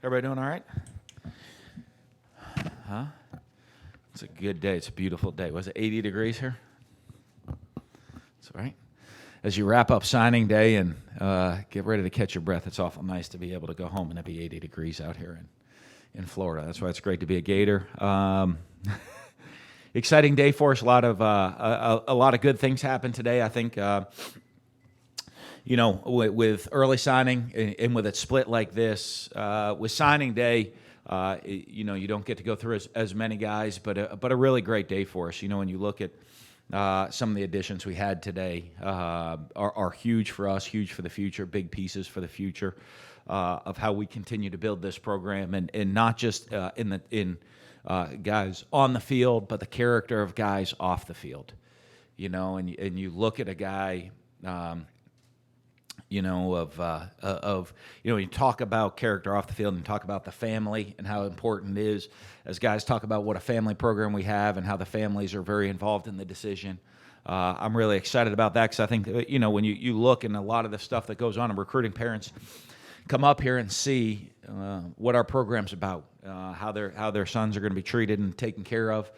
Everybody doing all right? Huh? It's a good day. It's a beautiful day. Was it 80 degrees here? That's all right. As you wrap up signing day and get ready to catch your breath, it's awful nice to be able to go home and it be 80 degrees out here in Florida. That's why it's great to be a Gator. Exciting day for us. A lot of good things happened today. I think with early signing and with it split like this, with signing day, you don't get to go through as many guys, but a really great day for us. When you look at some of the additions we had today, are huge for us, huge for the future, big pieces for the future of how we continue to build this program, and not just in guys on the field, but the character of guys off the field. And you look at a guy. You talk about character off the field and talk about the family and how important it is as guys talk about what a family program we have and how the families are very involved in the decision. I'm really excited about that because I think, when you look and a lot of the stuff that goes on in recruiting, parents come up here and see what our program's about, how their sons are going to be treated and taken care of,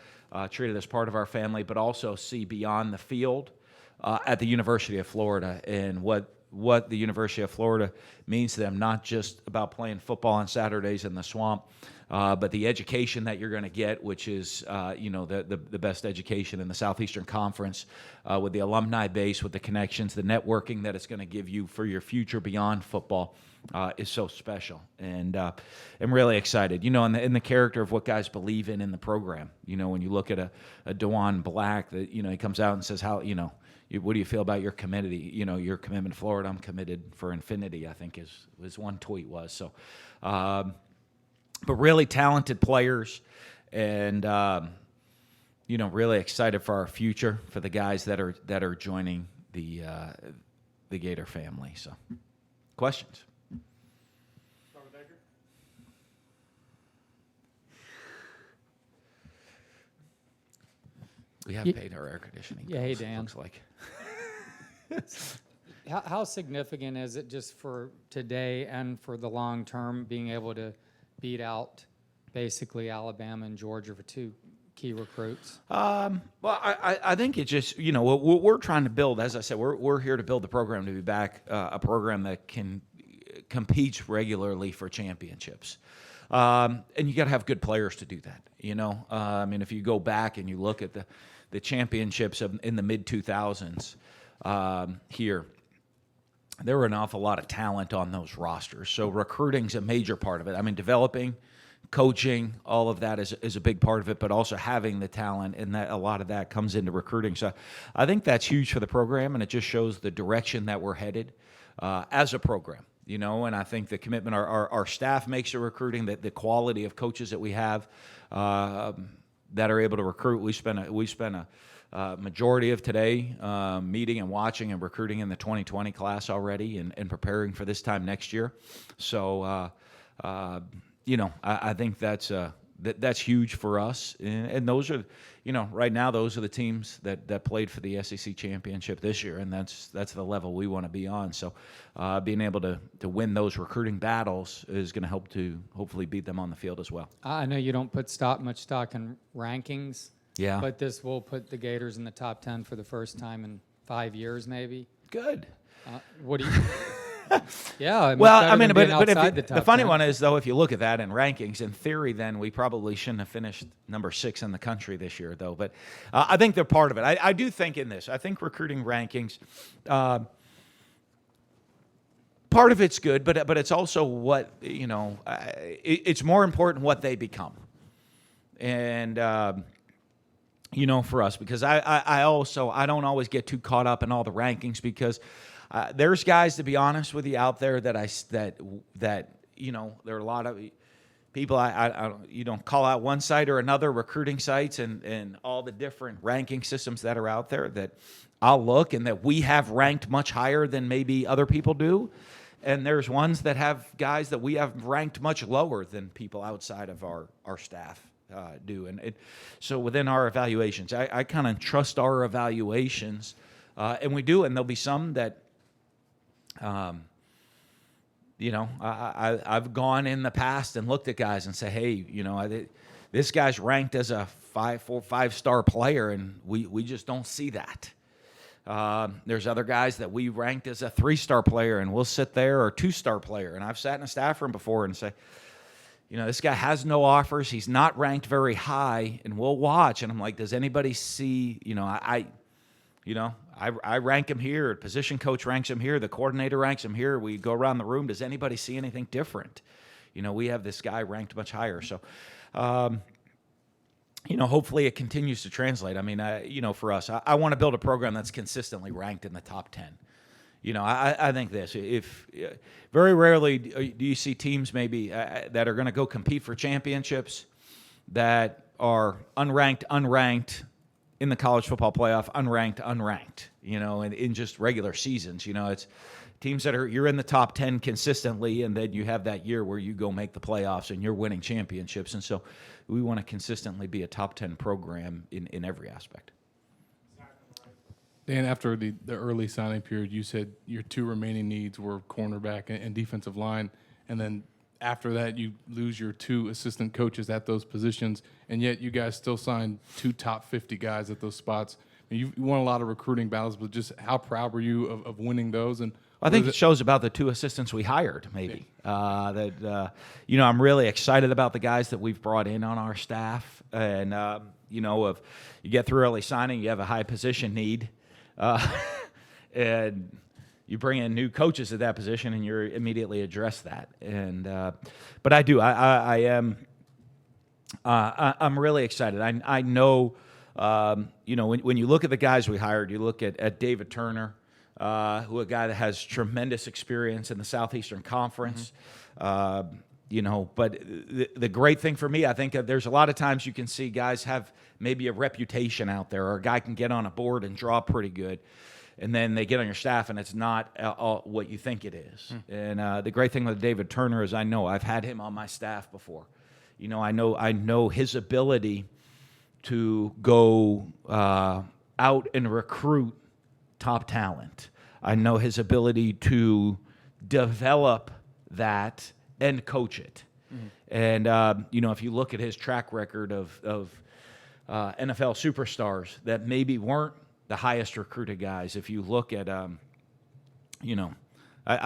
treated as part of our family, but also see beyond the field at the University of Florida and what the University of Florida means to them, not just about playing football on Saturdays in the swamp, but the education that you're going to get, which is, the best education in the Southeastern Conference, with the alumni base, with the connections, the networking that it's going to give you for your future beyond football, is so special. And I'm really excited, in the character of what guys believe in the program. When you look at a DeJuan Black, that, he comes out and says, what do you feel about your commitment? Your commitment to Florida. I'm committed for infinity, I think is one tweet was. So, but really talented players, and really excited for our future, for the guys that are joining the Gator family. So, questions? We have paid our air conditioning. Yeah, hey, Dan. Looks like. How significant is it just for today and for the long term being able to beat out basically Alabama and Georgia for two key recruits? Well, I think it just, what we're trying to build, as I said, we're here to build the program to be back, a program that competes regularly for championships. And you got to have good players to do that, if you go back and you look at the championships in the mid-2000s here, there were an awful lot of talent on those rosters. So recruiting's a major part of it. Developing, coaching, all of that is a big part of it, but also having the talent, and that a lot of that comes into recruiting. So I think that's huge for the program, and it just shows the direction that we're headed as a program. And I think the commitment our staff makes to recruiting, the quality of coaches that we have that are able to recruit. We spent a majority of today meeting and watching and recruiting in the 2020 class already and preparing for this time next year. So, I think that's huge for us. And those are, right now those are the teams that played for the SEC championship this year, and that's the level we want to be on. So being able to win those recruiting battles is going to help to hopefully beat them on the field as well. I know you don't put much stock in rankings, yeah, but this will put the Gators in the top 10 for the first time in 5 years, maybe. Good. What do you? Yeah. But the funny one is, though, if you look at that in rankings, in theory, then we probably shouldn't have finished number 6 in the country this year, though. But I think they're part of it. I do think in this. I think recruiting rankings, part of it's good, but it's also what, it's more important what they become. And, for us, because I don't always get too caught up in all the rankings, because there's guys, to be honest with you, out there that there are a lot of people I call out one site or another, recruiting sites and all the different ranking systems that are out there, that I'll look and that we have ranked much higher than maybe other people do. And there's ones that have guys that we have ranked much lower than people outside of our staff do. And so within our evaluations, I kind of trust our evaluations, and we do. And there'll be some that I've gone in the past and looked at guys and say, hey, this guy's ranked as a 5-star player, and we just don't see that. There's other guys that we ranked as a 3-star player, and we'll sit there, or 2-star player. And I've sat in a staff room before and say, this guy has no offers. He's not ranked very high, and we'll watch. And I'm like, does anybody see? I rank him here. The position coach ranks him here. The coordinator ranks him here. We go around the room. Does anybody see anything different? We have this guy ranked much higher. So, hopefully it continues to translate. I mean, for us, I want to build a program that's consistently ranked in the top 10. I think this. If very rarely do you see teams maybe that are going to go compete for championships that are unranked in the college football playoff, unranked, in just regular seasons. It's teams that you're in the top 10 consistently, and then you have that year where you go make the playoffs and you're winning championships. And so we want to consistently be a top 10 program in every aspect. Dan, after the early signing period, you said your 2 remaining needs were cornerback and defensive line, and then after that you lose your 2 assistant coaches at those positions, and yet you guys still signed 2 top 50 guys at those spots. You won a lot of recruiting battles, but just how proud were you of winning those? And I think it shows about the 2 assistants we hired, maybe. I'm really excited about the guys that we've brought in on our staff. And, if you get through early signing, you have a high position need. And you bring in new coaches at that position, and you immediately address that. And but I do. I am. I'm really excited. I know. When you look at the guys we hired, you look at David Turner, who a guy that has tremendous experience in the Southeastern Conference. But the great thing for me, I think there's a lot of times you can see guys have maybe a reputation out there, or a guy can get on a board and draw pretty good, and then they get on your staff and it's not what you think it is. And the great thing with David Turner is I've had him on my staff before. I know his ability to go out and recruit top talent. I know his ability to develop that and coach it. And, if you look at his track record of NFL superstars that maybe weren't the highest recruited guys, if you look at, I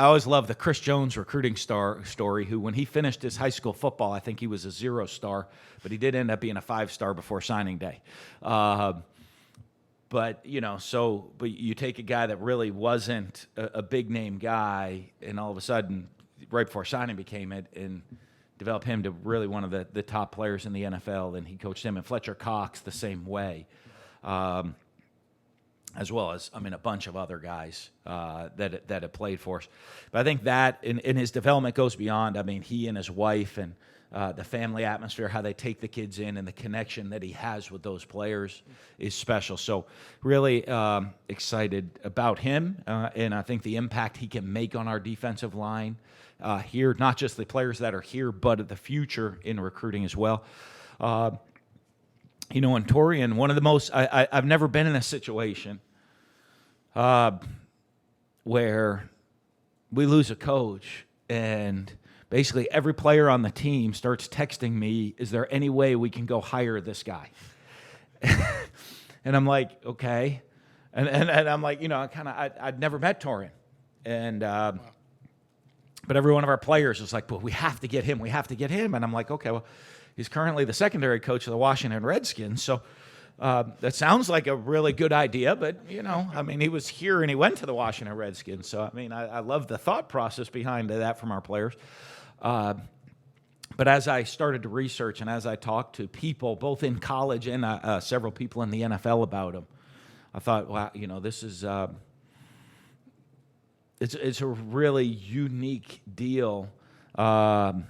always love the Chris Jones recruiting story, who when he finished his high school football, I think he was a 0-star, but he did end up being a 5-star before signing day. But you take a guy that really wasn't a big name guy, and all of a sudden, right before signing became it, and developed him to really one of the top players in the NFL. And he coached him, and Fletcher Cox the same way, as well as a bunch of other guys that have played for us. But I think that in his development goes beyond. He and his wife and the family atmosphere, how they take the kids in, and the connection that he has with those players is special. So really excited about him, and I think the impact he can make on our defensive line here, not just the players that are here, but the future in recruiting as well. And Torian, one of the most, I've never been in a situation where we lose a coach and basically every player on the team starts texting me, is there any way we can go hire this guy? And I'm like, okay. And I'm like, I'd never met Torian. And, but every one of our players was like, well, we have to get him. And I'm like, okay, well, he's currently the secondary coach of the Washington Redskins. So that sounds like a really good idea, but, he was here and he went to the Washington Redskins. So, I love the thought process behind that from our players. But as I started to research and as I talked to people, both in college and several people in the NFL about him, I thought, wow, this is it's a really unique deal of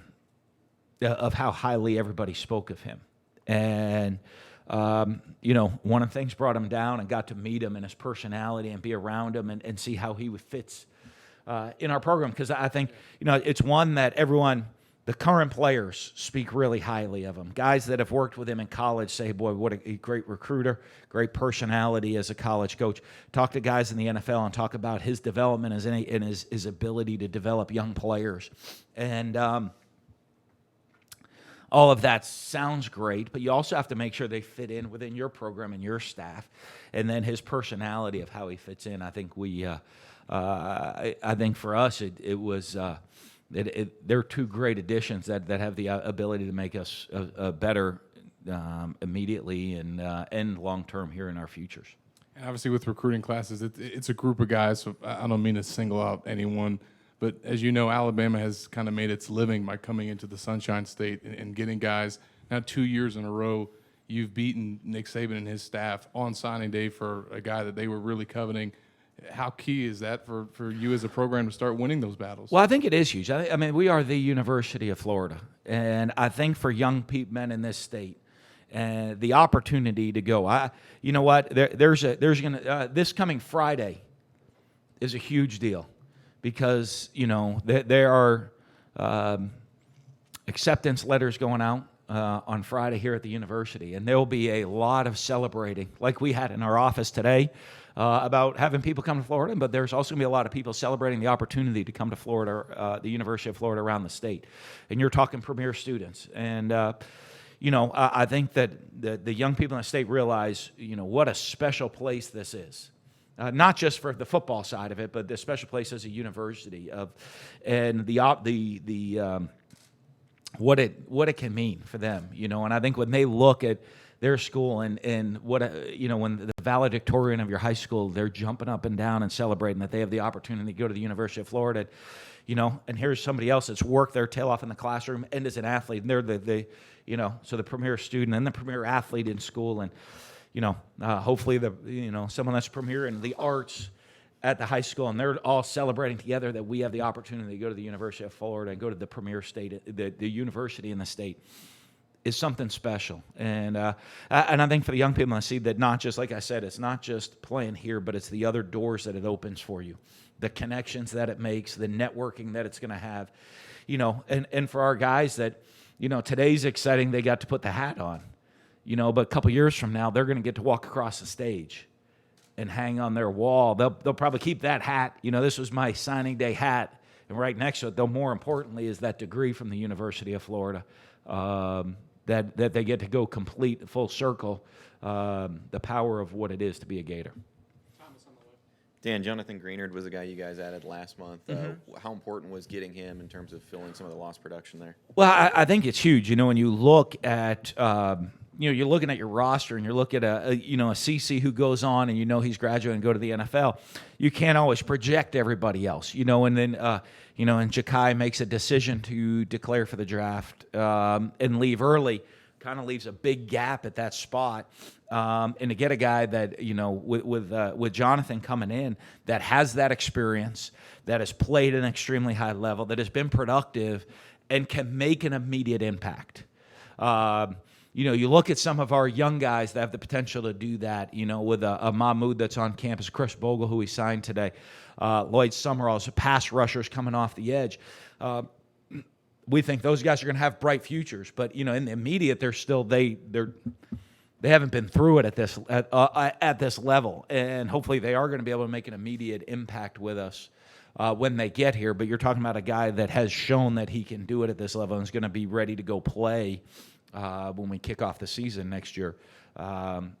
how highly everybody spoke of him. And, one of the things brought him down and got to meet him and his personality and be around him and see how he fits in our program. Because I think, it's one that everyone, the current players speak really highly of him. Guys that have worked with him in college say, boy, what a great recruiter, great personality as a college coach. Talk to guys in the NFL and talk about his development and his ability to develop young players. And all of that sounds great, but you also have to make sure they fit in within your program and your staff. And then his personality of how he fits in, I think I think for us it was they're two great additions that have the ability to make us better immediately and long term here in our futures. And obviously, with recruiting classes, it's a group of guys. So I don't mean to single out anyone, but as you know, Alabama has kind of made its living by coming into the Sunshine State and getting guys. Now 2 years in a row, you've beaten Nick Saban and his staff on signing day for a guy that they were really coveting. How key is that for you as a program to start winning those battles? Well, I think it is huge. I mean, we are the University of Florida, and I think for young men in this state, and the opportunity to go. You know what? This coming Friday is a huge deal because there are acceptance letters going out on Friday here at the university, and there will be a lot of celebrating, like we had in our office today. About having people come to Florida, but there's also going to be a lot of people celebrating the opportunity to come to Florida, the University of Florida around the state. And you're talking premier students. And, I think that the young people in the state realize, what a special place this is. Not just for the football side of it, but the special place as a university and what it can mean for them, And I think when they look at their school and what when the valedictorian of your high school, they're jumping up and down and celebrating that they have the opportunity to go to the University of Florida, and here's somebody else that's worked their tail off in the classroom and is an athlete, and they're so the premier student and the premier athlete in school, and hopefully someone that's premier in the arts at the high school, and they're all celebrating together that we have the opportunity to go to the University of Florida and go to the premier state, the university in the state. Is something special, and I think for the young people, I see that not just, like I said, it's not just playing here, but it's the other doors that it opens for you, the connections that it makes, the networking that it's going to have, and for our guys that, today's exciting, they got to put the hat on, but a couple years from now, they're going to get to walk across the stage and hang on their wall. They'll probably keep that hat. This was my signing day hat, and right next to it, though, more importantly, is that degree from the University of Florida. That they get to go complete, full circle, the power of what it is to be a Gator. Dan, Jonathan Greenert was the guy you guys added last month. How important was getting him in terms of filling some of the lost production there? Well, I think it's huge. When you look at you're looking at your roster and you're looking at a CC who goes on and he's graduating and go to the NFL. You can't always project everybody else. And then and Ja'Kai makes a decision to declare for the draft and leave early. Kind of leaves a big gap at that spot. And to get a guy that, with Jonathan coming in, that has that experience, that has played at an extremely high level, that has been productive, and can make an immediate impact. You look at some of our young guys that have the potential to do that, with a Mahmoud that's on campus, Chris Bogle, who we signed today, Lloyd Summerall's pass rushers coming off the edge. We think those guys are going to have bright futures, but in the immediate, they're still they haven't been through it at this level, and hopefully they are going to be able to make an immediate impact with us when they get here. But you're talking about a guy that has shown that he can do it at this level and is going to be ready to go play when we kick off the season next year.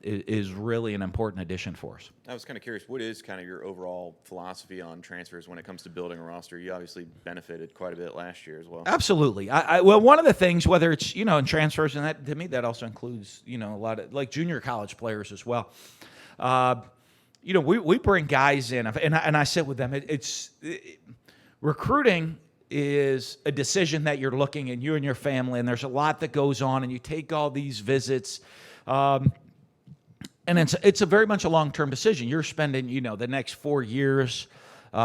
Is really an important addition for us. I was kind of curious, what is kind of your overall philosophy on transfers when it comes to building a roster? You obviously benefited quite a bit last year as well. Absolutely. Well, one of the things, whether it's, in transfers, and that to me, that also includes, a lot of like junior college players as well. We bring guys in, and I sit with them. Recruiting is a decision that you're looking at, you and your family, and there's a lot that goes on, and you take all these visits. And it's a very much a long-term decision. You're spending, the next 4 years,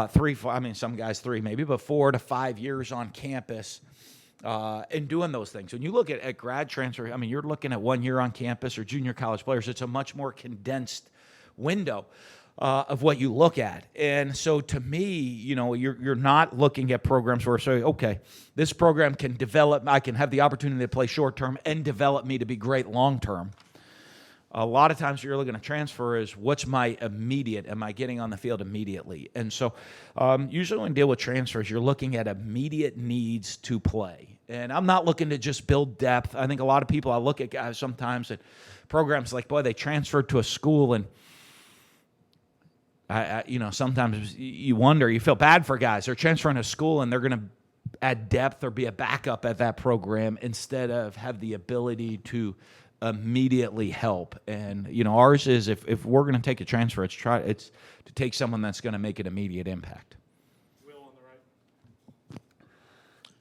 3, 4, I mean, some guys 3 maybe, but 4 to 5 years on campus and doing those things. When you look at grad transfer, you're looking at 1 year on campus or junior college players. It's a much more condensed window. of what you look at. And so to me, you're not looking at programs where say, okay, this program can develop, I can have the opportunity to play short term and develop me to be great long term. A lot of times you're looking at transfer is what's my immediate, am I getting on the field immediately? And so usually when you deal with transfers, you're looking at immediate needs to play. And I'm not looking to just build depth. I think a lot of people, I look at guys sometimes at programs like, boy, they transferred to a school and sometimes you wonder, you feel bad for guys. They're transferring to school and they're going to add depth or be a backup at that program instead of have the ability to immediately help. And, ours is if we're going to take a transfer, it's to take someone that's going to make an immediate impact. Will on the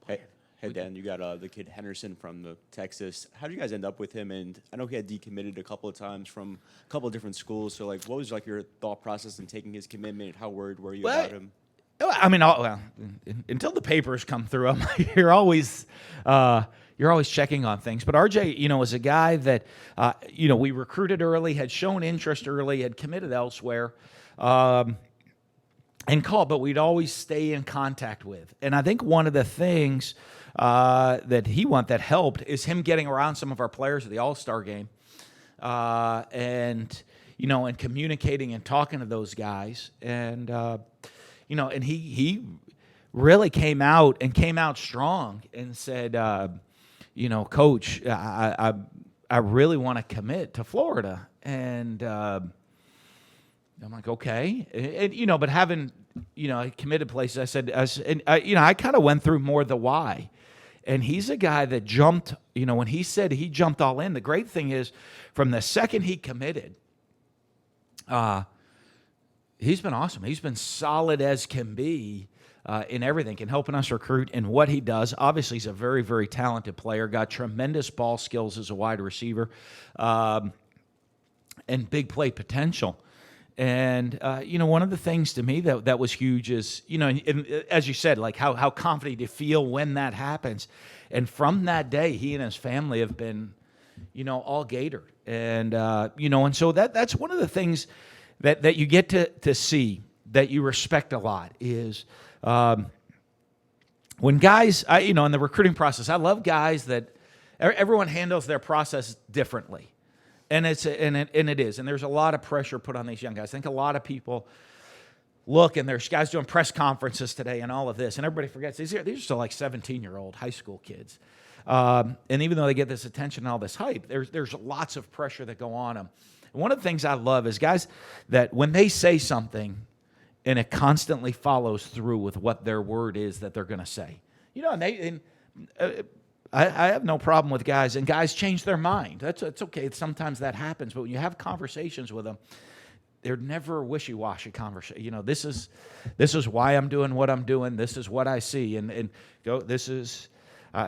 right. Hey, Dan, you got the kid Henderson from Texas. How did you guys end up with him? And I know he had decommitted a couple of times from a couple of different schools. So, what was your thought process in taking his commitment? How worried were you about him? I mean, until the papers come through, you're always checking on things. But RJ, was a guy that, we recruited early, had shown interest early, had committed elsewhere, and called, but we'd always stay in contact with. And I think one of the things that helped is him getting around some of our players at the All-Star game, and communicating and talking to those guys. And, and he really came out strong and said, Coach, I really want to commit to Florida. And I'm like, okay. And, but having, committed places, I kind of went through more the why. And he's a guy that jumped, when he said he jumped all in, the great thing is from the second he committed, he's been awesome. He's been solid as can be in everything and helping us recruit in what he does. Obviously, he's a very, very talented player, got tremendous ball skills as a wide receiver, and big play potential. And, one of the things to me that was huge is, and as you said, like how confident you feel when that happens. And from that day, he and his family have been, all Gator. And, and so that's one of the things that you get to see that you respect a lot is when guys, in the recruiting process, I love guys that everyone handles their process differently. And it is. And there's a lot of pressure put on these young guys. I think a lot of people look, and there's guys doing press conferences today and all of this, and everybody forgets these are still like 17-year-old high school kids. And even though they get this attention and all this hype, there's lots of pressure that go on them. And one of the things I love is guys that when they say something and it constantly follows through with what their word is that they're going to say. I have no problem with guys, and guys change their mind. That's okay. Sometimes that happens, but when you have conversations with them, they're never wishy-washy conversation. This is why I'm doing what I'm doing. This is what I see, and go. This is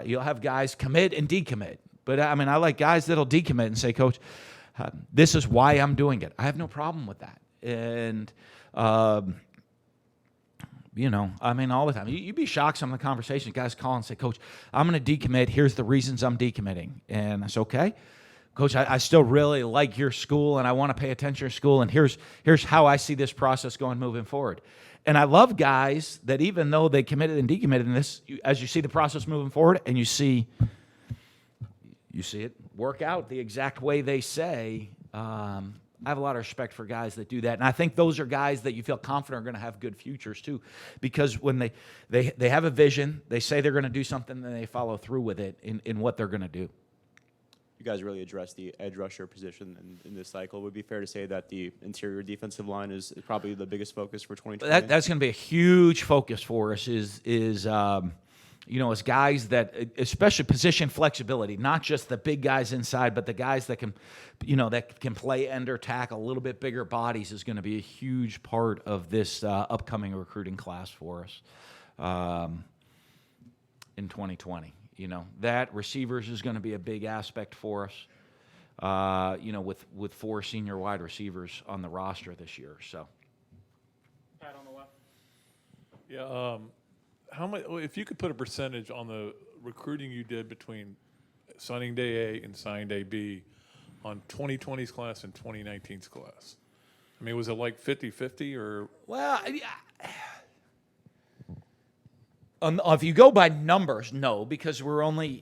you'll have guys commit and decommit, but I like guys that'll decommit and say, Coach, this is why I'm doing it. I have no problem with that, and. All the time. You'd be shocked some of the conversations. Guys call and say, Coach, I'm going to decommit. Here's the reasons I'm decommitting. And I say, okay. Coach, I still really like your school, and I want to pay attention to your school, and here's how I see this process going moving forward. And I love guys that even though they committed and decommitted in this, as you see the process moving forward and you see it work out the exact way they say, I have a lot of respect for guys that do that. And I think those are guys that you feel confident are going to have good futures too. Because when they have a vision, they say they're going to do something, and they follow through with it in what they're going to do. You guys really addressed the edge rusher position in this cycle. Would it be fair to say that the interior defensive line is probably the biggest focus for 2020? That's going to be a huge focus for us is as guys that, especially position flexibility, not just the big guys inside, but the guys that can, that can play end or tackle, a little bit bigger bodies is going to be a huge part of this upcoming recruiting class for us in 2020. That receivers is going to be a big aspect for us, with 4 senior wide receivers on the roster this year. So, Pat on the left. Yeah. How much? If you could put a percentage on the recruiting you did between signing day A and signing day B on 2020's class and 2019's class, I mean, was it like 50-50 or? Well, if you go by numbers, no, because we were only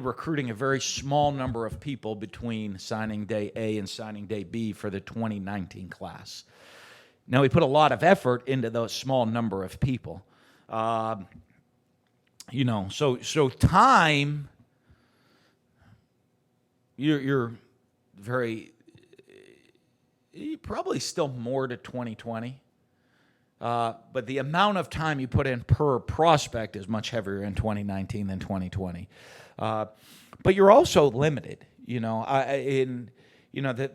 recruiting a very small number of people between signing day A and signing day B for the 2019 class. Now, we put a lot of effort into those small number of people. So time, you're probably still more to 2020. But the amount of time you put in per prospect is much heavier in 2019 than 2020. But you're also limited. The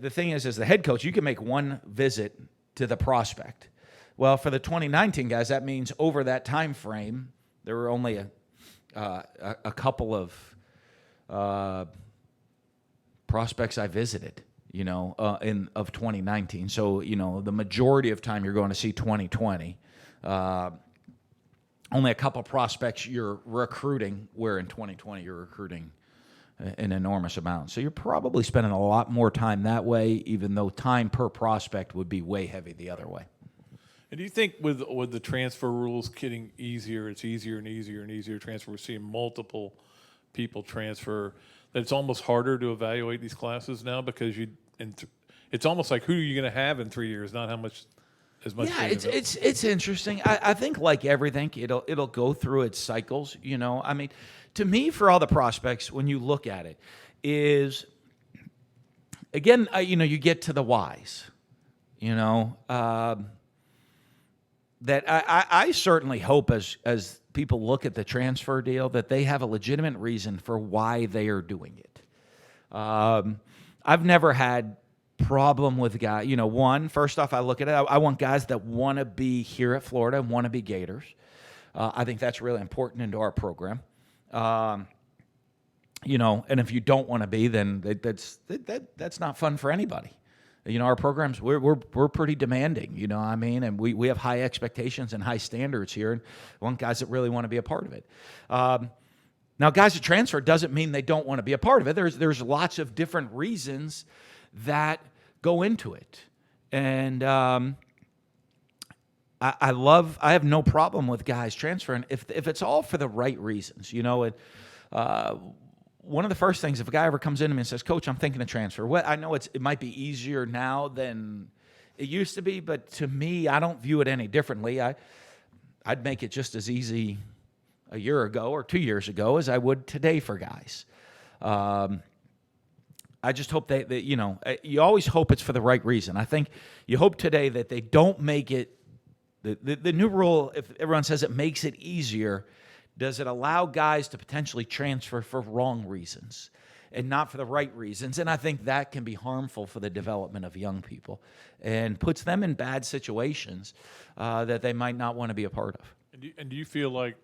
thing is, as the head coach, you can make one visit to the prospect. Well, for the 2019 guys, that means over that time frame, there were only a couple of prospects I visited. Of 2019. So, the majority of time you're going to see 2020. Only a couple prospects you're recruiting, where in 2020 you're recruiting an enormous amount. So you're probably spending a lot more time that way, even though time per prospect would be way heavy the other way. And do you think with the transfer rules getting easier, it's easier and easier and easier to transfer, we're seeing multiple people transfer, that it's almost harder to evaluate these classes now because it's almost like who are you going to have in 3 years, not how much as much. Yeah, it's interesting. I think like everything, it'll go through its cycles. I mean, to me, for all the prospects, when you look at it, is again, you get to the whys. That I certainly hope as people look at the transfer deal that they have a legitimate reason for why they are doing it. I've never had problem with guys. First off, I look at it. I want guys that want to be here at Florida and want to be Gators. I think that's really important into our program. And if you don't want to be, then that's not fun for anybody. Our programs, we're pretty demanding, and we have high expectations and high standards here, and we want guys that really want to be a part of it. Now, guys that transfer doesn't mean they don't want to be a part of it. There's lots of different reasons that go into it, and I have no problem with guys transferring if it's all for the right reasons. One of the first things, if a guy ever comes in to me and says, "Coach, I'm thinking of transfer," well, I know it might be easier now than it used to be, but to me, I don't view it any differently. I'd make it just as easy a year ago or 2 years ago as I would today for guys. I just hope that you always hope it's for the right reason. I think you hope today that they don't make it the new rule. If everyone says it makes it easier, does it allow guys to potentially transfer for wrong reasons and not for the right reasons? And I think that can be harmful for the development of young people and puts them in bad situations that they might not want to be a part of. And do you feel like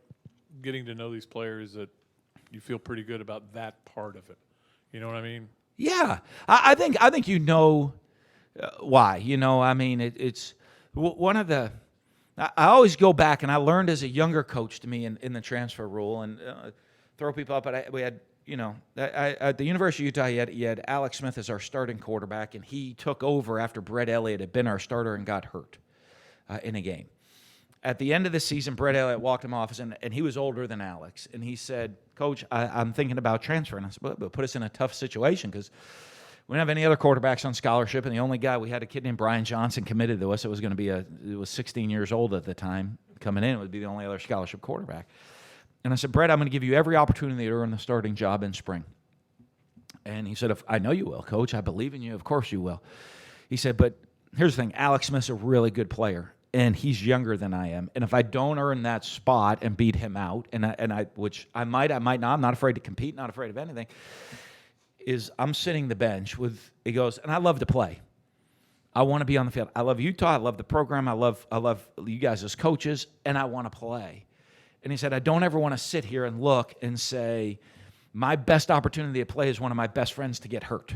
getting to know these players that you feel pretty good about that part of it? You know what I mean? Yeah, I think why. It's one of the. I always go back, and I learned as a younger coach to me in the transfer rule, and throw people up. But we had, at the University of Utah, you had Alex Smith as our starting quarterback, and he took over after Brett Elliott had been our starter and got hurt in a game. At the end of the season, Brett Elliott walked him off, and he was older than Alex, and he said, "Coach, I'm thinking about transferring." I said, "But put us in a tough situation because we don't have any other quarterbacks on scholarship, and the only guy, we had a kid named Brian Johnson committed to us. It was going to be it was 16 years old at the time coming in. It would be the only other scholarship quarterback." And I said, "Brett, I'm going to give you every opportunity to earn the starting job in spring." And he said, "I know you will, Coach. I believe in you. Of course you will." He said, "But here's the thing. Alex Smith's a really good player, and he's younger than I am. And if I don't earn that spot and beat him out, which I might not. I'm not afraid to compete, not afraid of anything. I'm sitting the bench with," he goes, "and I love to play. I want to be on the field. I love Utah. I love the program. I love you guys as coaches, and I want to play." And he said, "I don't ever want to sit here and look and say, my best opportunity to play is one of my best friends to get hurt."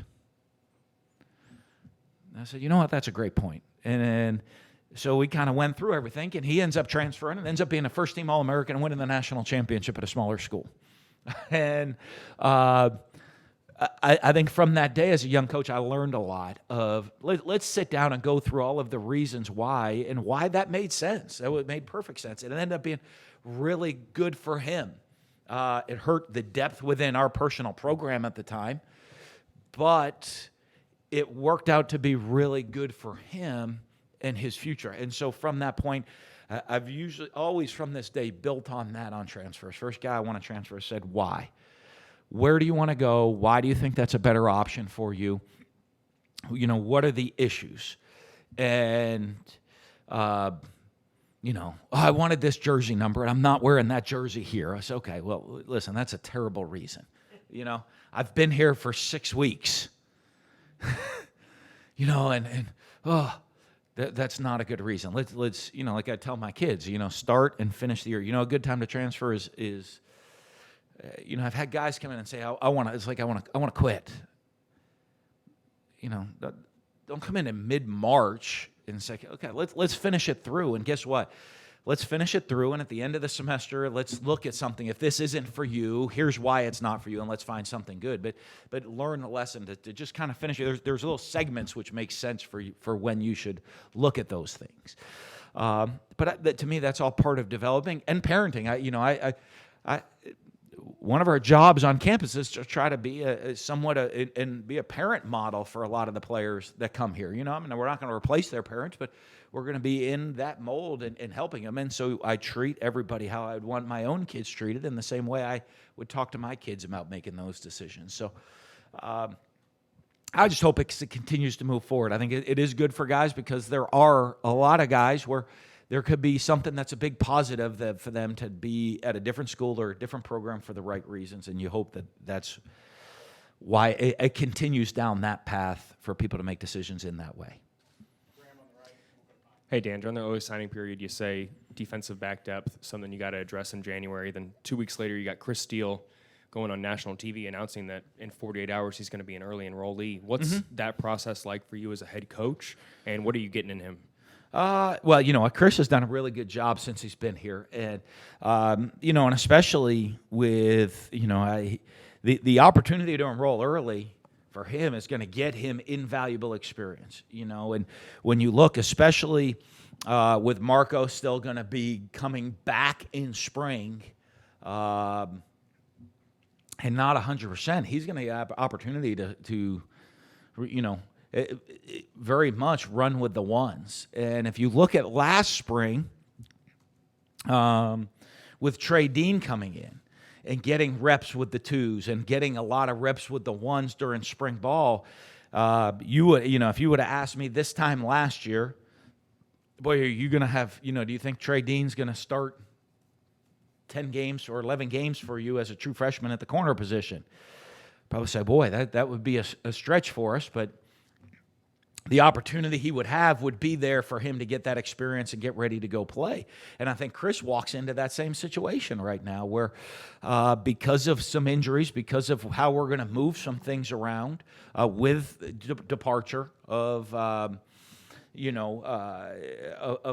And I said, "You know what? That's a great point." And so we kind of went through everything, and he ends up transferring and ends up being a first-team All-American and winning the national championship at a smaller school. And I think from that day as a young coach, I learned a lot of let's sit down and go through all of the reasons why and why that made sense. That made perfect sense. It ended up being really good for him. It hurt the depth within our personal program at the time, but it worked out to be really good for him and his future. And so from that point, I've usually always from this day built on that on transfers. First guy I want to transfer said, why? Where do you want to go? Why do you think that's a better option for you? You know, what are the issues? And, you know, I wanted this jersey number, and I'm not wearing that jersey here. I said, okay, well, listen, that's a terrible reason. You know, I've been here for 6 weeks. You know, that's not a good reason. Let's, you know, like I tell my kids, you know, start and finish the year. You know, a good time to transfer is you know, I've had guys come in and say, I want to quit. You know, don't come in mid-March and say, okay, let's finish it through. And guess what? Let's finish it through, and at the end of the semester, let's look at something. If this isn't for you, here's why it's not for you, and let's find something good. But learn the lesson to just kind of finish it. There's little segments which make sense for you, for when you should look at those things. But to me, that's all part of developing and parenting. One of our jobs on campus is to try to be and be a parent model for a lot of the players that come here. You know, I mean, we're not going to replace their parents, but we're going to be in that mold and helping them. And so I treat everybody how I would want my own kids treated in the same way I would talk to my kids about making those decisions. So I just hope it continues to move forward. I think it is good for guys because there are a lot of guys where there could be something that's a big positive for them to be at a different school or a different program for the right reasons, and you hope that that's why it continues down that path for people to make decisions in that way. Hey, Dan, during the early signing period, you say defensive back depth, something you got to address in January. Then 2 weeks later, you got Chris Steele going on national TV announcing that in 48 hours he's going to be an early enrollee. What's that process like for you as a head coach, and what are you getting in him? Well, you know, Chris has done a really good job since he's been here, and you know, and especially with the opportunity to enroll early for him is going to get him invaluable experience. You know, and when you look, especially with Marco still going to be coming back in spring, and not 100%, he's going to have opportunity to you know. Very much run with the ones. And if you look at last spring, with Trey Dean coming in and getting reps with the twos and getting a lot of reps with the ones during spring ball, if you would have asked me this time last year, boy, are you going to have, do you think Trey Dean's going to start 10 games or 11 games for you as a true freshman at the corner position? Probably say, boy, that would be a stretch for us, but the opportunity he would have would be there for him to get that experience and get ready to go play. And I think Chris walks into that same situation right now where because of some injuries, because of how we're going to move some things around with departure of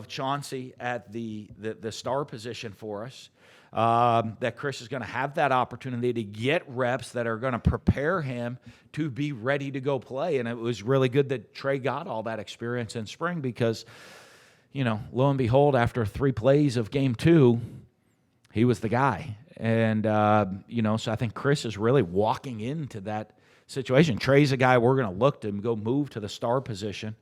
Chauncey at the star position for us, that Chris is going to have that opportunity to get reps that are going to prepare him to be ready to go play. And it was really good that Trey got all that experience in spring because, lo and behold, after 3 plays of game 2, he was the guy. And, so I think Chris is really walking into that situation. Trey's a guy we're going to look to go move to the star position,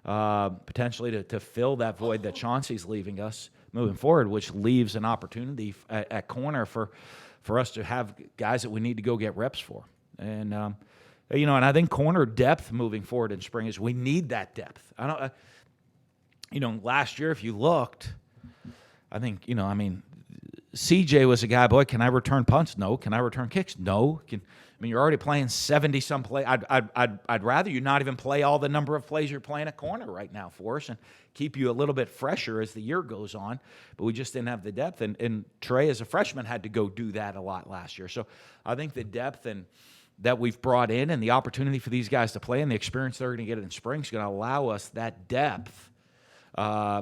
potentially to fill that void that Chauncey's leaving us moving forward, which leaves an opportunity at corner for us to have guys that we need to go get reps for. And, and I think corner depth moving forward in spring is we need that depth. Last year, if you looked, I think, CJ was a guy, boy, can I return punts? No. Can I return kicks? No. You're already playing 70-some play. I'd rather you not even play all the number of plays you're playing at corner right now for us and keep you a little bit fresher as the year goes on. But we just didn't have the depth. And Trey, as a freshman, had to go do that a lot last year. So I think the depth and that we've brought in and the opportunity for these guys to play and the experience they're going to get in spring is going to allow us that depth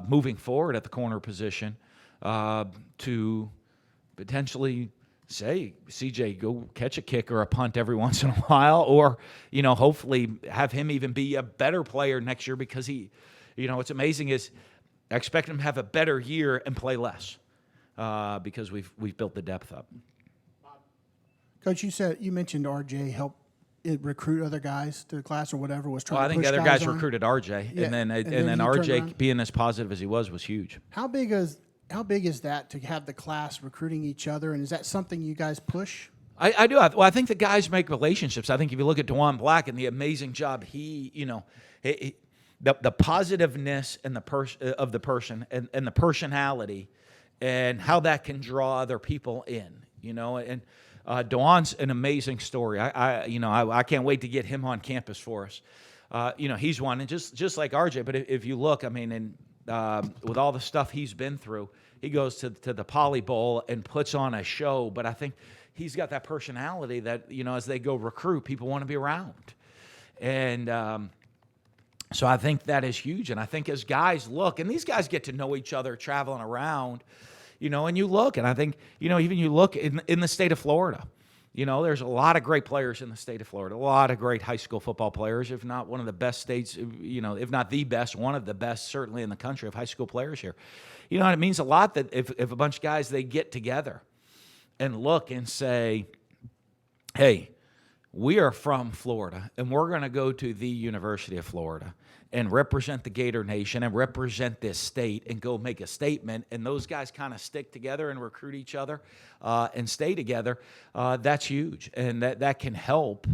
moving forward at the corner position to potentially say, CJ, go catch a kick or a punt every once in a while, or, hopefully have him even be a better player next year because he, what's amazing is I expect him to have a better year and play less because we've built the depth up. Coach, you mentioned RJ helped recruit other guys to the class or whatever, was trying Well, I to think push the other guys on. recruited RJ, Yeah, and then and then he turned RJ around. being as positive as he was huge. How big is that to have the class recruiting each other, and is that something you guys push? I do. Well, I think the guys make relationships. I think if you look at DeJuan Black and the amazing job the positiveness and of the person and the personality and how that can draw other people in, and DeJuan's an amazing story. I can't wait to get him on campus for us. He's one, and just like RJ. But if you look, with all the stuff he's been through, he goes to the Poly Bowl and puts on a show. But I think he's got that personality that, as they go recruit, people want to be around. And so I think that is huge. And I think as guys look, and these guys get to know each other traveling around, and you look, and I think, even you look in the state of Florida, there's a lot of great players in the state of Florida, a lot of great high school football players, if not one of the best states, if not the best, one of the best certainly in the country of high school players here. It means a lot that if a bunch of guys, they get together and look and say, hey, we are from Florida, and we're going to go to the University of Florida and represent the Gator Nation and represent this state and go make a statement, and those guys kind of stick together and recruit each other and stay together, that's huge. And that can help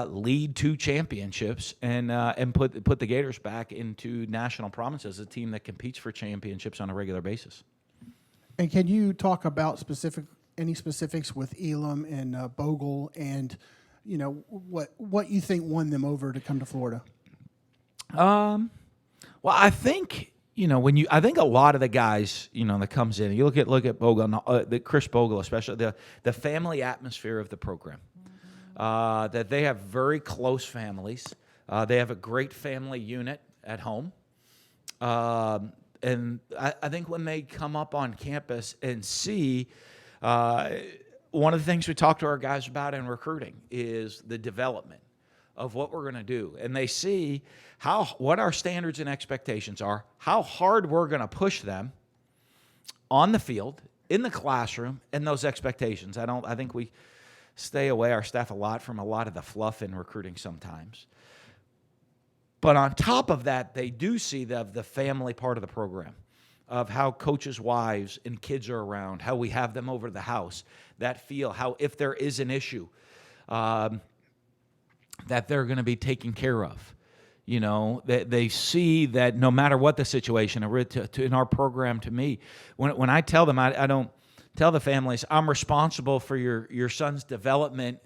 lead to championships and put the Gators back into national prominence as a team that competes for championships on a regular basis. And can you talk about any specifics with Elam and Bogle and, what you think won them over to come to Florida? Well, I think I think a lot of the guys that comes in. You look at Bogle, Chris Bogle especially, the family atmosphere of the program. That they have very close families. They have a great family unit at home. And I think when they come up on campus and see, one of the things we talk to our guys about in recruiting is the development of what we're going to do. And they see what our standards and expectations are, how hard we're going to push them on the field, in the classroom, and those expectations. I think we stay away, our staff, a lot from a lot of the fluff in recruiting sometimes. But on top of that, they do see the family part of the program, of how coaches' wives and kids are around, how we have them over to the house, that feel, how if there is an issue, that they're going to be taken care of. They see that no matter what the situation, in our program, to me, when I tell them, I don't tell the families, I'm responsible for your son's development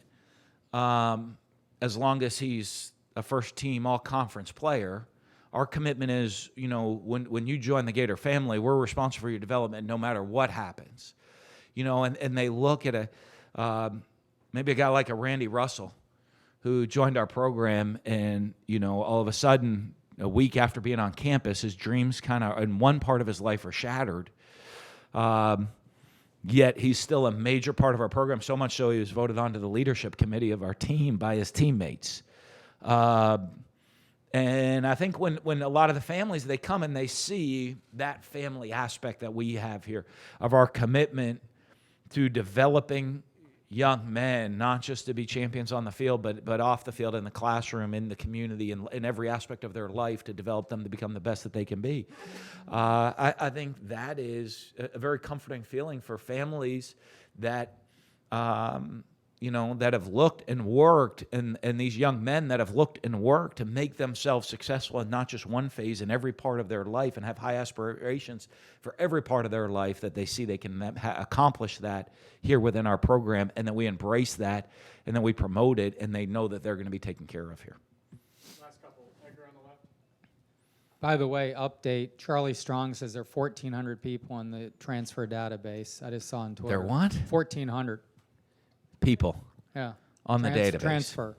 as long as he's a first-team all-conference player. Our commitment is, when you join the Gator family, we're responsible for your development no matter what happens. And they look at maybe a guy like a Randy Russell who joined our program, and, all of a sudden, a week after being on campus, his dreams kind of, in one part of his life, are shattered. Yet he's still a major part of our program, so much so he was voted onto the leadership committee of our team by his teammates. And I think when a lot of the families, they come and they see that family aspect that we have here of our commitment to developing young men, not just to be champions on the field, but off the field, in the classroom, in the community, in every aspect of their life, to develop them to become the best that they can be. I think that is a very comforting feeling for families that that have looked and worked, and these young men that have looked and worked to make themselves successful in not just one phase, in every part of their life, and have high aspirations for every part of their life, that they see they can accomplish that here within our program, and that we embrace that, and then we promote it, and they know that they're going to be taken care of here. Last couple. Edgar on the left. By the way, update, Charlie Strong says there are 1,400 people in the transfer database. I just saw on Twitter. There what? 1,400. People Yeah. on the database. Transfer.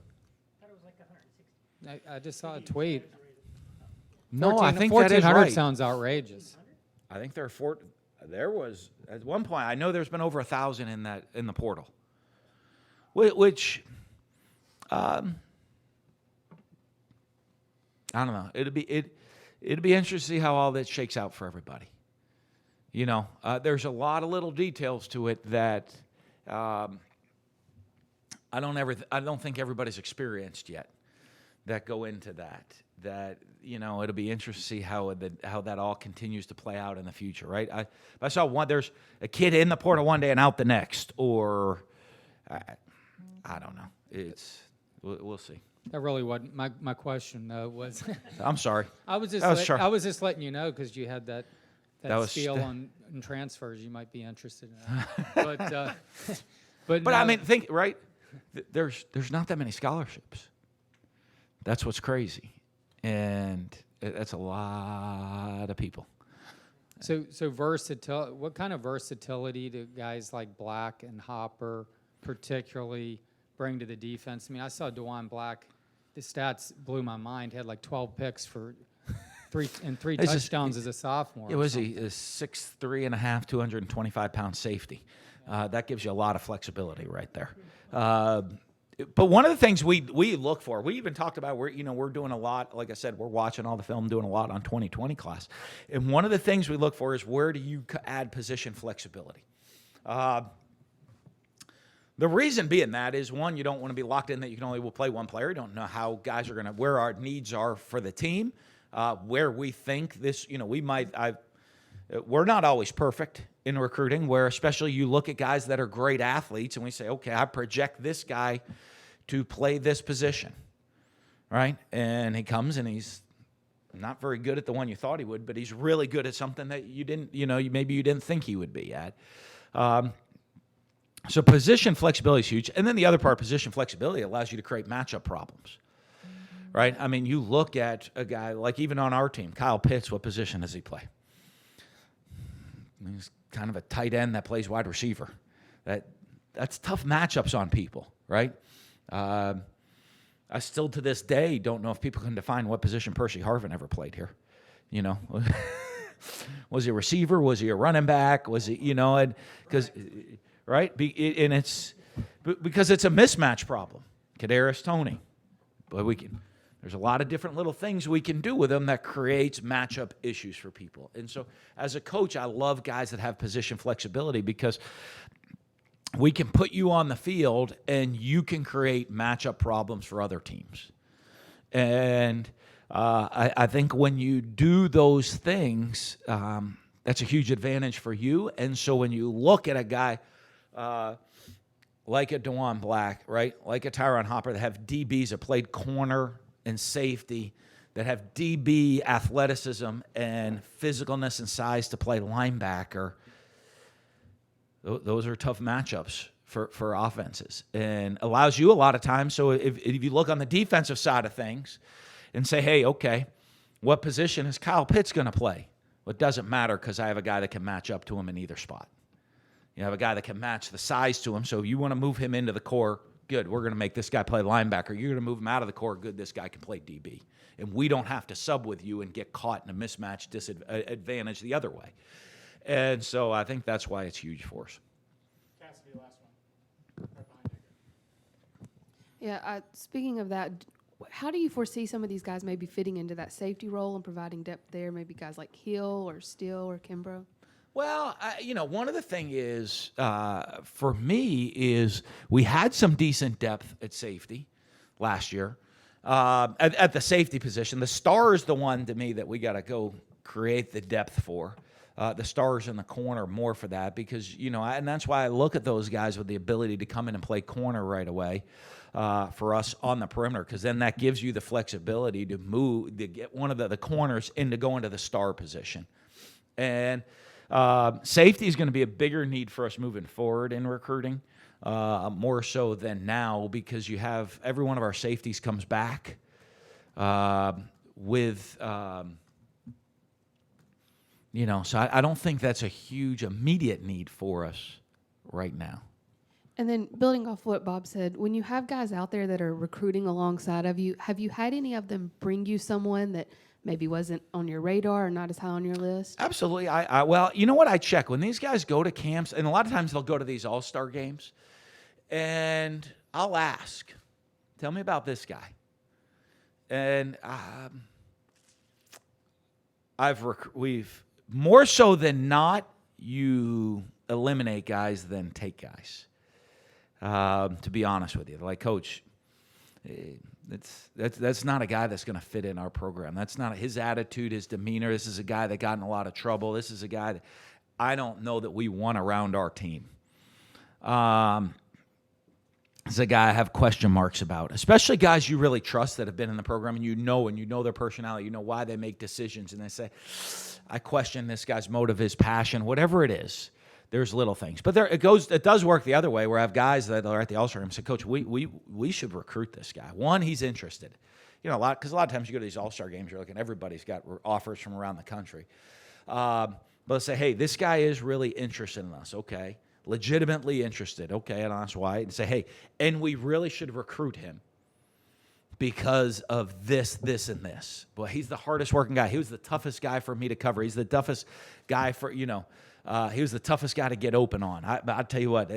I just saw a tweet. No, I think that is 1,400 right. sounds outrageous. I think there are there was at one point. I know there's been over 1,000 in the portal, which I don't know. It'd be interesting to see how all that shakes out for everybody. You know, there's a lot of little details to it that I don't think everybody's experienced yet that go into that. That, you know, it'll be interesting to see how that all continues to play out in the future, right? I saw there's a kid in the portal one day and out the next, or I don't know. We'll see. That really wasn't my question, though. Was I'm sorry. I was Sure. just letting you know because you had that spiel on transfers. You might be interested in that. But I no. mean, think right. There's not that many scholarships. That's what's crazy, and that's a lot of people. So versatility. What kind of versatility do guys like Black and Hopper particularly bring to the defense? I mean, I saw DeJuan Black. The stats blew my mind. He had like 12 picks for three touchdowns as a sophomore. It was a 6'3" and a half, 225-pound safety. That gives you a lot of flexibility right there. But one of the things we look for, we even talked about, we're doing a lot. Like I said, we're watching all the film, doing a lot on 2020 class. And one of the things we look for is where do you add position flexibility? The reason being that is, one, you don't want to be locked in that you can only play one player. You don't know how guys are going to, where our needs are for the team, where we think this, we're not always perfect in recruiting, where especially you look at guys that are great athletes and we say, okay, I project this guy to play this position, right? And he comes and he's not very good at the one you thought he would, but he's really good at something that you didn't, maybe you didn't think he would be at. So position flexibility is huge. And then the other part, position flexibility, allows you to create matchup problems, right? I mean, you look at a guy like even on our team, Kyle Pitts, what position does he play? He's kind of a tight end that plays wide receiver. That's tough matchups on people, right? I still to this day don't know if people can define what position Percy Harvin ever played here. Was he a receiver? Was he a running back? Was he, because right? And it's because it's a mismatch problem. Kadarius Toney, but there's a lot of different little things we can do with them that creates matchup issues for people. And so as a coach, I love guys that have position flexibility because we can put you on the field and you can create matchup problems for other teams. And I think when you do those things, that's a huge advantage for you. And so when you look at a guy like a DeJuan Black, right, like a Tyron Hopper that have DBs that played corner and safety, that have DB athleticism and physicalness and size to play linebacker, those are tough matchups for offenses and allows you a lot of time. So if you look on the defensive side of things and say, hey, okay, what position is Kyle Pitts going to play? Well, it doesn't matter because I have a guy that can match up to him in either spot. You have a guy that can match the size to him. So if you want to move him into the core, good, we're going to make this guy play linebacker. You're going to move him out of the core, good, this guy can play DB. And we don't have to sub with you and get caught in a mismatch disadvantage the other way. And so I think that's why it's huge for us. Cassidy, last one. Right behind you. Yeah, speaking of that, how do you foresee some of these guys maybe fitting into that safety role and providing depth there? Maybe guys like Hill or Steele or Kimbrough? Well, one of the things is, for me, is we had some decent depth at safety last year. At the safety position, the star is the one to me that we got to go create the depth for. The stars in the corner more for that because, and that's why I look at those guys with the ability to come in and play corner right away for us on the perimeter because then that gives you the flexibility to move, to get one of the corners into going to the star position. And safety is going to be a bigger need for us moving forward in recruiting, more so than now because you have every one of our safeties comes back with, so I don't think that's a huge immediate need for us right now. And then building off what Bob said, when you have guys out there that are recruiting alongside of you, have you had any of them bring you someone that maybe wasn't on your radar or not as high on your list? Absolutely. Well, you know what? I check when these guys go to camps, and a lot of times they'll go to these all-star games, and I'll ask, tell me about this guy. And we've more so than not, you eliminate guys than take guys. To be honest with you, like, Coach, that's not a guy that's going to fit in our program. That's not his attitude, his demeanor. This is a guy that got in a lot of trouble. This is a guy that I don't know that we want around our team. It's a guy I have question marks about, especially guys you really trust that have been in the program and you know their personality, you know why they make decisions, and they say, I question this guy's motive, his passion, whatever it is. There's little things, but it does work the other way, where I have guys that are at the All-Star game and say, Coach, we should recruit this guy. One, he's interested, because a lot of times you go to these All-Star games, you're looking, everybody's got offers from around the country, but let's say, hey, this guy is really interested in us, okay, legitimately interested, okay, and that's why, and say, hey, and we really should recruit him because of this, and this. Boy, he's the hardest working guy. He was the toughest guy for me to cover. He's the toughest guy for, he was the toughest guy to get open on. I'll tell you what,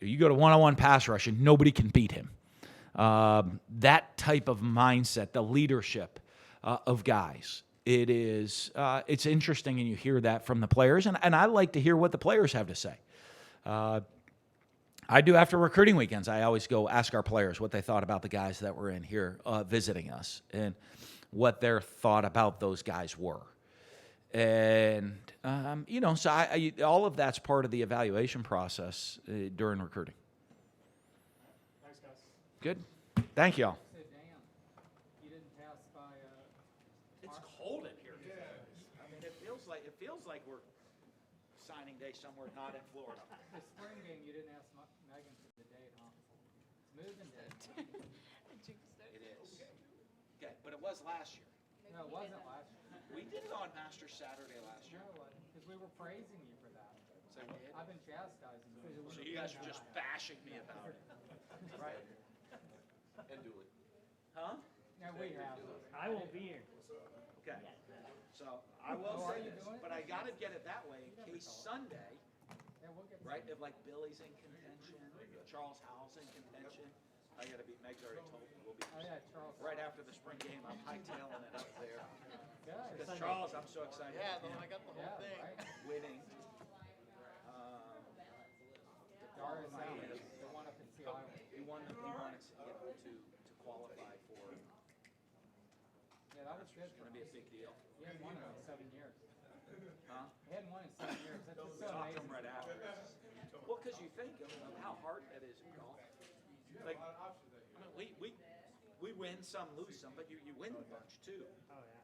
you go to one-on-one pass rush and nobody can beat him. That type of mindset, the leadership of guys, it's interesting, and you hear that from the players, and I like to hear what the players have to say. I do after recruiting weekends. I always go ask our players what they thought about the guys that were in here visiting us and what their thought about those guys were. And, so all of that's part of the evaluation process during recruiting. Thanks, guys. Good. Thank you all. Hey, Dan, you didn't pass by, It's cold in here. I mean, it feels like we're signing day somewhere not in Florida. the spring game, you didn't ask Megan for the date, huh? It's moving day. It is. Okay, but it was last year. No, it wasn't last year. We did it on Master Saturday last year. No, because we were praising you for that. So we did? I've been chastising you. So you guys are just bashing me about it, right? And Dooley. Huh? No, we have. I won't be here. Okay. So I will Oh, are say you this, doing it? but I got to get it that way in case Sunday, Yeah, we'll get. right? If like Billy's in contention, Charles Howell's in contention, I got to be. Meg's already told me we'll be Oh, yeah, Charles. right after the spring game. I'm hightailing it up there Good. because Charles, I'm so excited. Yeah, right. Winning. Dara's out. The one up in Sea Island. He wanted to qualify for. Yeah, that was good. It's going to be a big deal. He hadn't won in 7 years. Huh? He hadn't won in 7 years. That's just so Talk to him amazing. right after. Well, because you think of how hard that is in golf. Like, I mean, we win some, lose some, but you win a bunch too. Oh, yeah.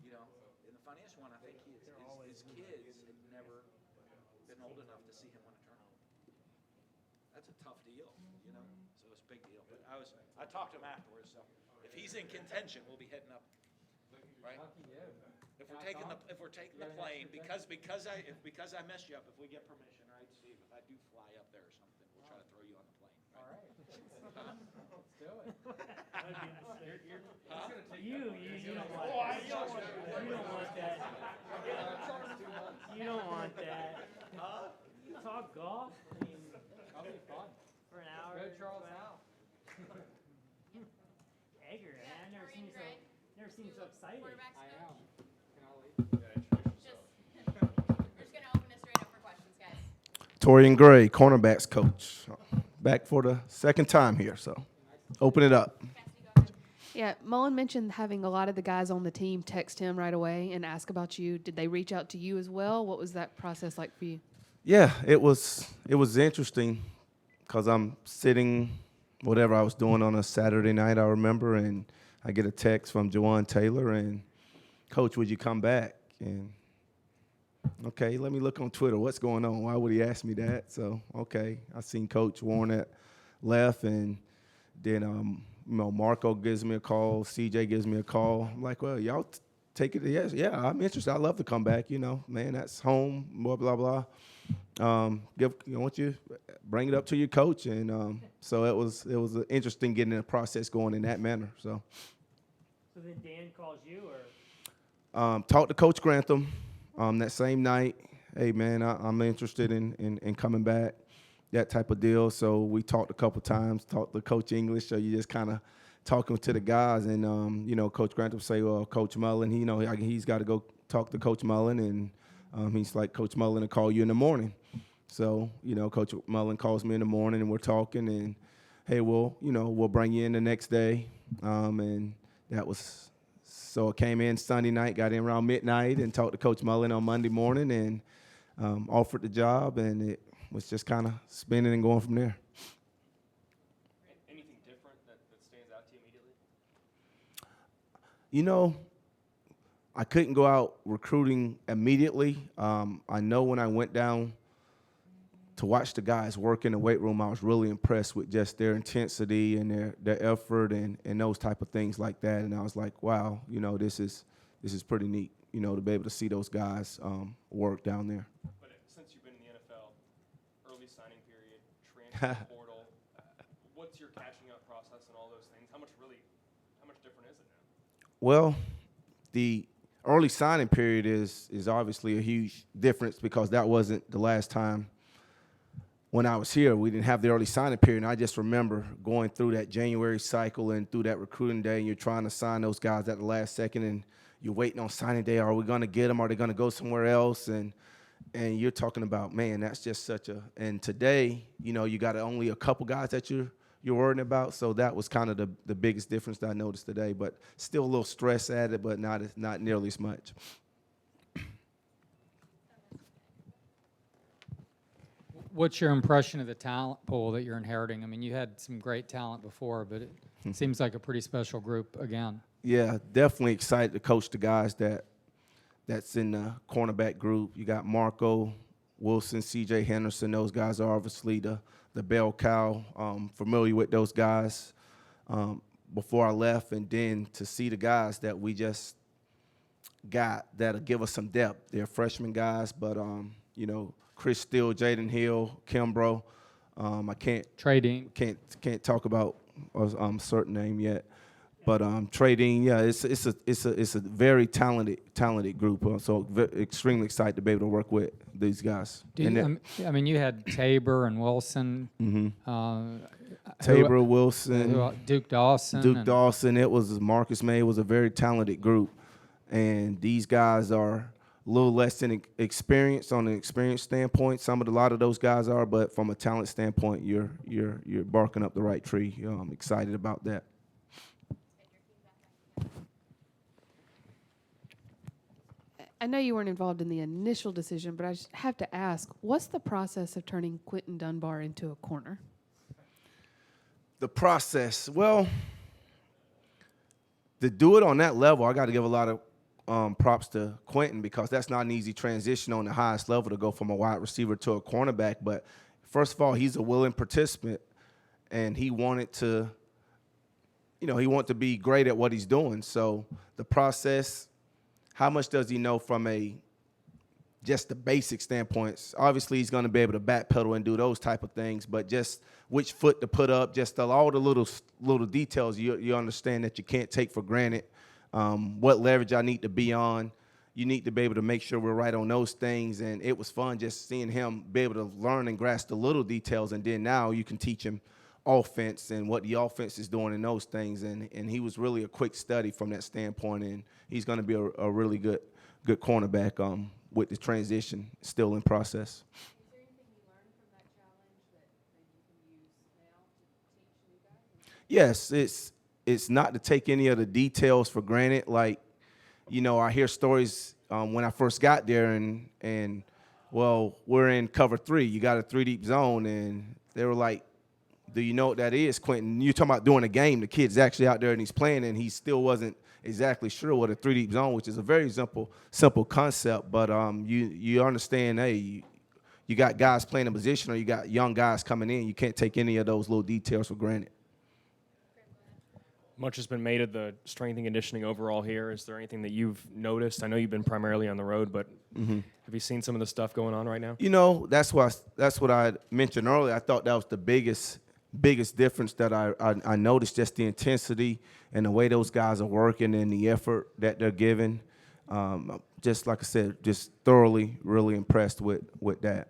You know, and the funniest one, I think, his kids had never been old enough to see him win a tournament. That's a tough deal, you know. So it's a big deal. But I talked to him afterwards. So if he's in contention, we'll be hitting up. Right? Lucky you. If we're taking the plane, because I messed you up, if we get permission, right, Steve? If I do fly up there or something, we'll try to throw you on the plane. All right. Let's do it. You don't want that. You don't want that. You don't want that. Talk golf? I mean, That'll be fun. for an hour. Go Charles Howell. Egger, man. I've never seen you so excited. I am. Can I leave? We're just gonna open it straight up for questions, guys. Torian Gray, cornerbacks coach. Back for the second time here, so open it up. Yeah, Mullen mentioned having a lot of the guys on the team text him right away and ask about you. Did they reach out to you as well? What was that process like for you? Yeah, it was interesting because I'm sitting, whatever I was doing on a Saturday night, I remember, and I get a text from Juwan Taylor, and, Coach, would you come back? And, okay, let me look on Twitter. What's going on? Why would he ask me that? So, okay, I seen Coach Warren left, and then, Marco gives me a call, CJ gives me a call. I'm like, well, y'all take it. Yes, yeah, I'm interested. I'd love to come back. Man, that's home. Blah blah blah. Want you bring it up to your coach, and so it was interesting getting the process going in that manner. So So then Dan calls you, or Talked to Coach Grantham that same night. Hey, man, I'm interested in coming back, that type of deal. So we talked a couple times, talked to Coach English. So you just kind of talking to the guys. And, Coach Grantham say, well, Coach Mullen, he's got to go talk to Coach Mullen. And he's like, Coach Mullen will call you in the morning. So, Coach Mullen calls me in the morning, and we're talking. And, hey, we'll bring you in the next day. And that was – so I came in Sunday night, got in around midnight, and talked to Coach Mullen on Monday morning, and offered the job, and it was just kind of spinning and going from there. Anything different that stands out to you immediately? I couldn't go out recruiting immediately. I know when I went down to watch the guys work in the weight room, I was really impressed with just their intensity and their effort and those type of things like that. And I was like, wow, this is pretty neat, to be able to see those guys work down there. But since you've been in the NFL, early signing period, transfer portal, what's your catching up process and all those things? How much different is it now? Well, the early signing period is obviously a huge difference because that wasn't the last time. When I was here, we didn't have the early signing period, and I just remember going through that January cycle and through that recruiting day, and you're trying to sign those guys at the last second, and you're waiting on signing day. Are we going to get them? Are they going to go somewhere else? And you're talking about, man, that's just such a – and today, you got only a couple guys that you're worrying about, so that was kind of the biggest difference that I noticed today. But still a little stress at it, but not nearly as much. What's your impression of the talent pool that you're inheriting? I mean, you had some great talent before, but it seems like a pretty special group again. Yeah, definitely excited to coach the guys that's in the cornerback group. You got Marco Wilson, C.J. Henderson. Those guys are obviously the bell cow. Familiar with those guys before I left, and then to see the guys that we just got that'll give us some depth. They're freshman guys, but Chris Steele, Jaden Hill, Kimbrough. I can't talk about a certain name yet, but trading. Yeah, it's a very talented group. So extremely excited to be able to work with these guys. You had Tabor and Wilson. Mm-hmm. Tabor, Wilson, Duke Dawson. It was Marcus May. It was a very talented group, and these guys are a little less than experience on an experience standpoint. A lot of those guys are, but from a talent standpoint, you're barking up the right tree. I'm excited about that. I know you weren't involved in the initial decision, but I just have to ask, what's the process of turning Quentin Dunbar into a corner? The process, well, to do it on that level, I got to give a lot of props to Quentin because that's not an easy transition on the highest level to go from a wide receiver to a cornerback. But first of all, he's a willing participant, and he wanted to be great at what he's doing. So the process, how much does he know from just the basic standpoints? Obviously, he's going to be able to backpedal and do those type of things, but just which foot to put up, just all the little details you understand that you can't take for granted. What leverage I need to be on. You need to be able to make sure we're right on those things. And it was fun just seeing him be able to learn and grasp the little details. And then now you can teach him offense and what the offense is doing in those things. And he was really a quick study from that standpoint. And he's going to be a really good cornerback with the transition still in process. Is there anything you learned from that challenge that you can use now to teach new guys? Yes, it's not to take any of the details for granted. Like, I hear stories when I first got there and we're in cover 3. You got a 3-deep zone, and they were like, do you know what that is, Quentin? You're talking about doing a game. The kid's actually out there and he's playing, and he still wasn't exactly sure what a 3-deep zone, which is a very simple concept. But you understand, hey, you got guys playing a position or you got young guys coming in. You can't take any of those little details for granted. Much has been made of the strength and conditioning overall here. Is there anything that you've noticed? I know you've been primarily on the road, but have you seen some of the stuff going on right now? That's what I mentioned earlier. I thought that was the biggest difference that I noticed, just the intensity and the way those guys are working and the effort that they're giving. just like I said, just thoroughly, really impressed with that.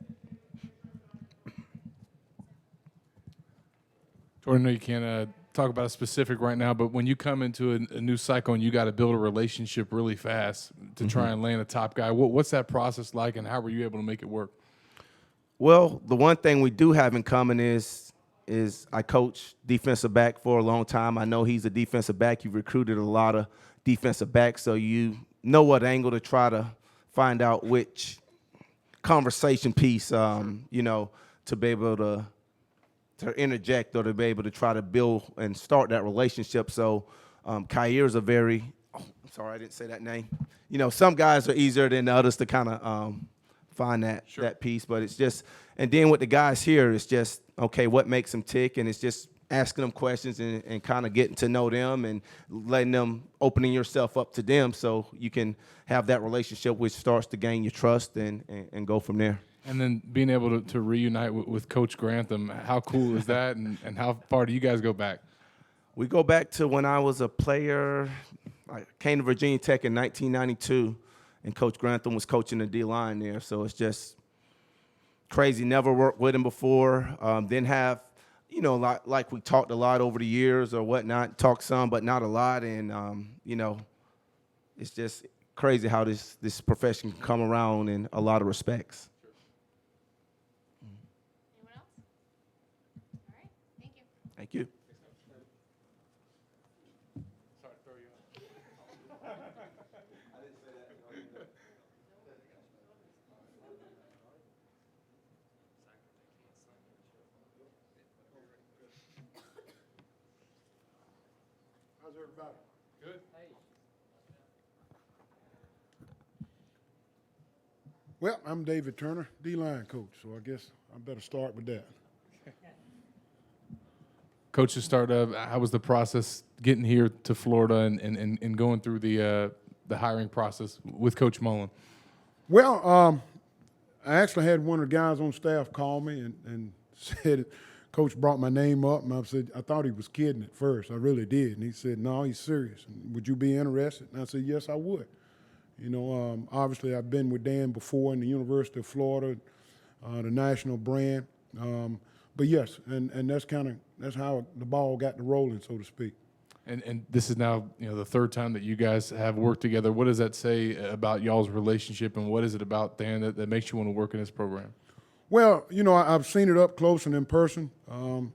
Jordan, I know you can't talk about a specific right now, but when you come into a new cycle and you got to build a relationship really fast to try and land a top guy, what's that process like, and how were you able to make it work? Well, the one thing we do have in common is I coach defensive back for a long time. I know he's a defensive back. You've recruited a lot of defensive backs, so you know what angle to try to find out which conversation piece, to be able to interject or to be able to try to build and start that relationship. So Kyer is a very, I'm sorry, I didn't say that name. Some guys are easier than others to kind of find that piece, but it's just, and then with the guys here, it's just, okay, what makes them tick? And it's just asking them questions and kind of getting to know them and letting them, opening yourself up to them so you can have that relationship which starts to gain your trust and go from there. And then being able to reunite with Coach Grantham, how cool is that, and how far do you guys go back? We go back to when I was a player. I came to Virginia Tech in 1992, and Coach Grantham was coaching the D-line there. So it's just crazy. Never worked with him before. Didn't have, like we talked a lot over the years or whatnot. Talked some, but not a lot. And, it's just crazy how this profession can come around in a lot of respects. Anyone else? All right. Thank you. Thank you. How's everybody? Good. Well, I'm David Turner, D-line coach, so I guess I better start with that. Coach, to start, how was the process getting here to Florida and going through the hiring process with Coach Mullen? Well, I actually had one of the guys on staff call me and said, Coach brought my name up, and I said, I thought he was kidding at first. I really did. And he said, no, he's serious. Would you be interested? And I said, yes, I would. Obviously I've been with Dan before in the University of Florida, the national brand. But yes, and that's how the ball got to rolling, so to speak. And this is now the third time that you guys have worked together. What does that say about y'all's relationship, and what is it about Dan that makes you want to work in this program? Well, I've seen it up close and in person.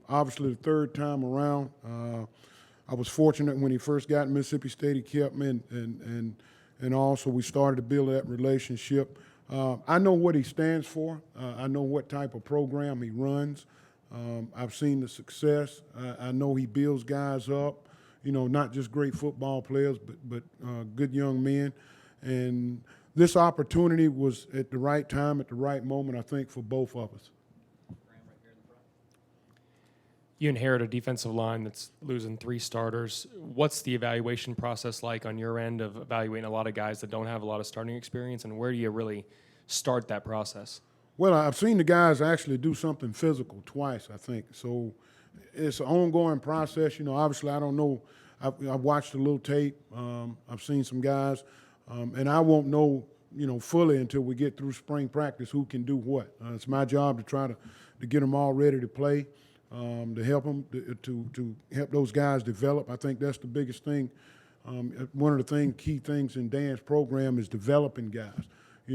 Obviously, the third time around, I was fortunate when he first got in Mississippi State. He kept me, and also we started to build that relationship. I know what he stands for. I know what type of program he runs. I've seen the success. I know he builds guys up, not just great football players, but good young men. And this opportunity was at the right time, at the right moment, I think, for both of us. You inherit a defensive line that's losing 3 starters. What's the evaluation process like on your end of evaluating a lot of guys that don't have a lot of starting experience, and where do you really start that process? Well, I've seen the guys actually do something physical twice, I think. So it's an ongoing process. Obviously, I don't know. I've watched a little tape. I've seen some guys. And I won't know, fully until we get through spring practice who can do what. It's my job to try to get them all ready to play, to help them, to help those guys develop. I think that's the biggest thing. One of the key things in Dan's program is developing guys.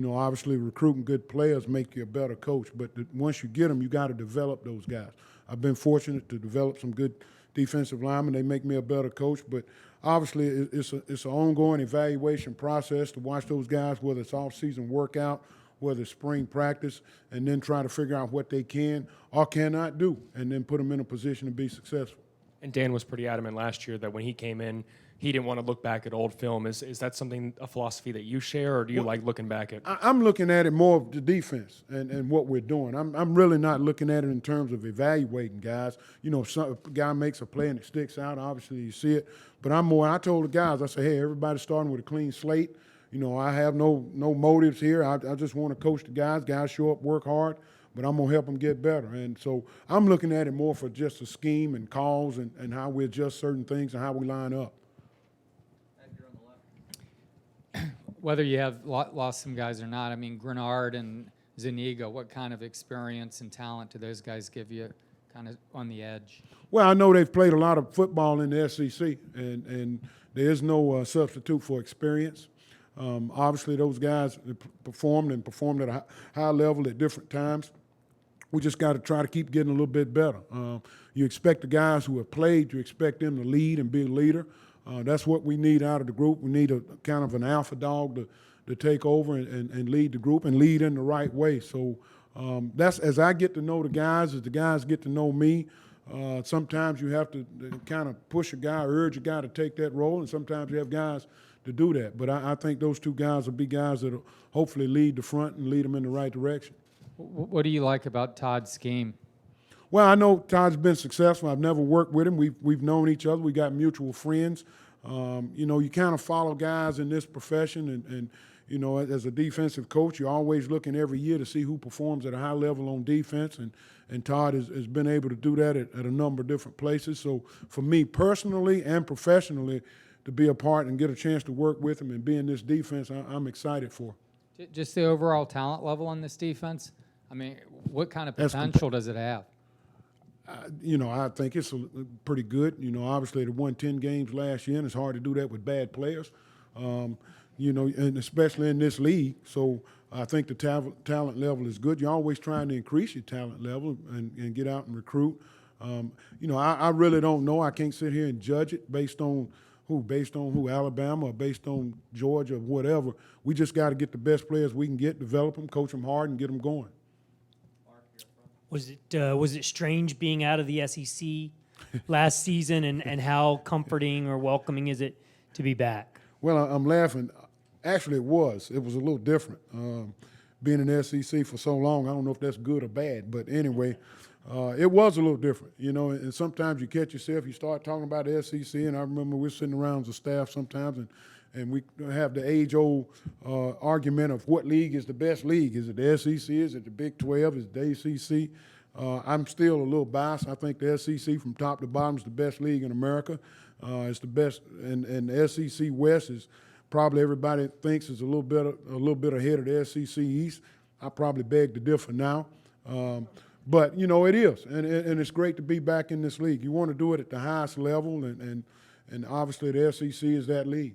Obviously recruiting good players make you a better coach, but once you get them, you got to develop those guys. I've been fortunate to develop some good defensive linemen. They make me a better coach, but obviously it's an ongoing evaluation process to watch those guys, whether it's off-season workout, whether it's spring practice, and then try to figure out what they can or cannot do, and then put them in a position to be successful. And Dan was pretty adamant last year that when he came in, he didn't want to look back at old film. Is that a philosophy that you share, or do you like looking back at? I'm looking at it more of the defense and what we're doing. I'm really not looking at it in terms of evaluating guys. If a guy makes a play and it sticks out, obviously you see it. But I told the guys, I said, hey, everybody's starting with a clean slate. I have no motives here. I just want to coach the guys. Guys show up, work hard, but I'm going to help them get better. And so I'm looking at it more for just a scheme and calls and how we adjust certain things and how we line up. whether you have lost some guys or not, I mean, Greenert and Zuniga, what kind of experience and talent do those guys give you kind of on the edge? Well, I know they've played a lot of football in the SEC, and there is no substitute for experience. Obviously, those guys performed at a high level at different times. We just got to try to keep getting a little bit better. You expect the guys who have played, you expect them to lead and be a leader. That's what we need out of the group. We need a kind of an alpha dog to take over and lead the group and lead in the right way. So that's as I get to know the guys, as the guys get to know me. Sometimes you have to kind of push a guy, urge a guy to take that role, and sometimes you have guys to do that. But I think those two guys will be guys that will hopefully lead the front and lead them in the right direction. What do you like about Todd's scheme? Well, I know Todd's been successful. I've never worked with him. We've known each other. We got mutual friends. You know, you kind of follow guys in this profession, and you know, as a defensive coach, you're always looking every year to see who performs at a high level on defense, and Todd has been able to do that at a number of different places. So for me personally and professionally, to be a part and get a chance to work with him and be in this defense, I'm excited for. Just the overall talent level on this defense? I mean, what kind of potential does it have? You know, I think it's pretty good. You know, obviously they won 10 games last year, and it's hard to do that with bad players. You know, and especially in this league. So I think the talent level is good. You're always trying to increase your talent level and get out and recruit. You know, I really don't know. I can't sit here and judge it based on who, Alabama or based on Georgia or whatever. We just got to get the best players we can get, develop them, coach them hard, and get them going. Was it strange being out of the SEC last season, and how comforting or welcoming is it to be back? Well, I'm laughing. Actually, it was. It was a little different. Being in the SEC for so long, I don't know if that's good or bad, but anyway, it was a little different, you know, and sometimes you catch yourself, you start talking about the SEC, and I remember we're sitting around as a staff sometimes, and we have the age-old argument of what league is the best league. Is it the SEC? Is it the Big 12? Is it the ACC? I'm still a little biased. I think the SEC from top to bottom is the best league in America. It's the best, and the SEC West is probably everybody thinks is a little bit ahead of the SEC East. I probably beg to differ now. But, you know, it is, and it's great to be back in this league. You want to do it at the highest level, and obviously the SEC is that league.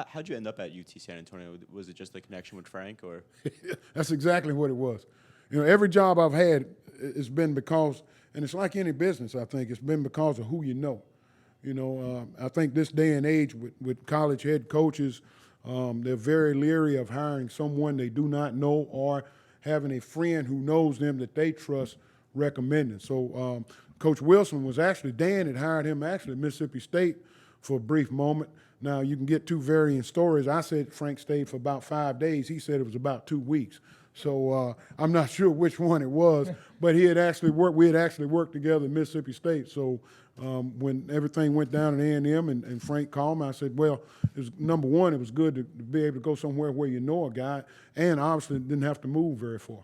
How'd you end up at UT San Antonio? Was it just the connection with Frank, or? That's exactly what it was. You know, every job I've had has been because, and it's like any business, I think, it's been because of who you know. You know, I think this day and age with college head coaches, they're very leery of hiring someone they do not know or having a friend who knows them that they trust recommending. So Coach Wilson was actually, Dan had hired him actually at Mississippi State for a brief moment. Now, you can get two varying stories. I said Frank stayed for about 5 days. He said it was about 2 weeks. So I'm not sure which one it was, but we had actually worked together at Mississippi State. So when everything went down at A&M and Frank called me, I said, well, it was, number one, it was good to be able to go somewhere where you know a guy, and obviously didn't have to move very far.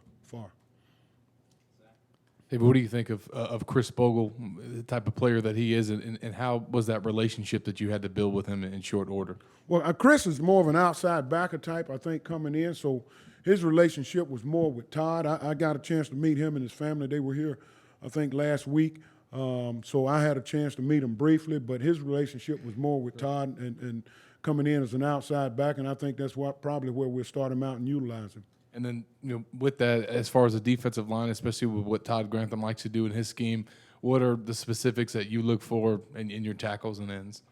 Hey, but what do you think of Chris Bogle, the type of player that he is, and how was that relationship that you had to build with him in short order? Well, Chris is more of an outside backer type, I think, coming in. So his relationship was more with Todd. I got a chance to meet him and his family. They were here, I think, last week. So I had a chance to meet him briefly, but his relationship was more with Todd and coming in as an outside back, and I think that's probably where we'll start him out and utilize him. And then, you know, with that, as far as the defensive line, especially with what Todd Grantham likes to do in his scheme, what are the specifics that you look for in your tackles and ends?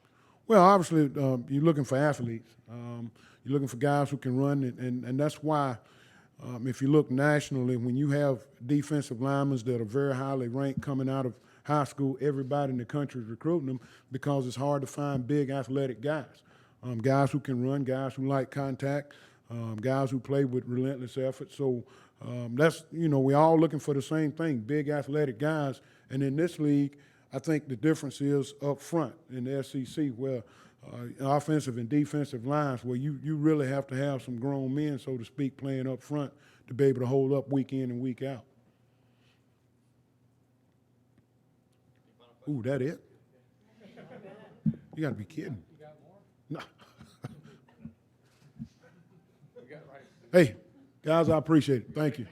Well, obviously, you're looking for athletes. You're looking for guys who can run, and that's why, if you look nationally, when you have defensive linemen that are very highly ranked coming out of high school, everybody in the country is recruiting them because it's hard to find big athletic guys. Guys who can run, guys who like contact, guys who play with relentless effort. So that's, you know, we're all looking for the same thing, big athletic guys. And in this league, I think the difference is up front in the SEC where offensive and defensive lines where you really have to have some grown men, so to speak, playing up front to be able to hold up week in and week out. Ooh, that it? You got to be kidding. No. Hey, guys, I appreciate it. Thank you.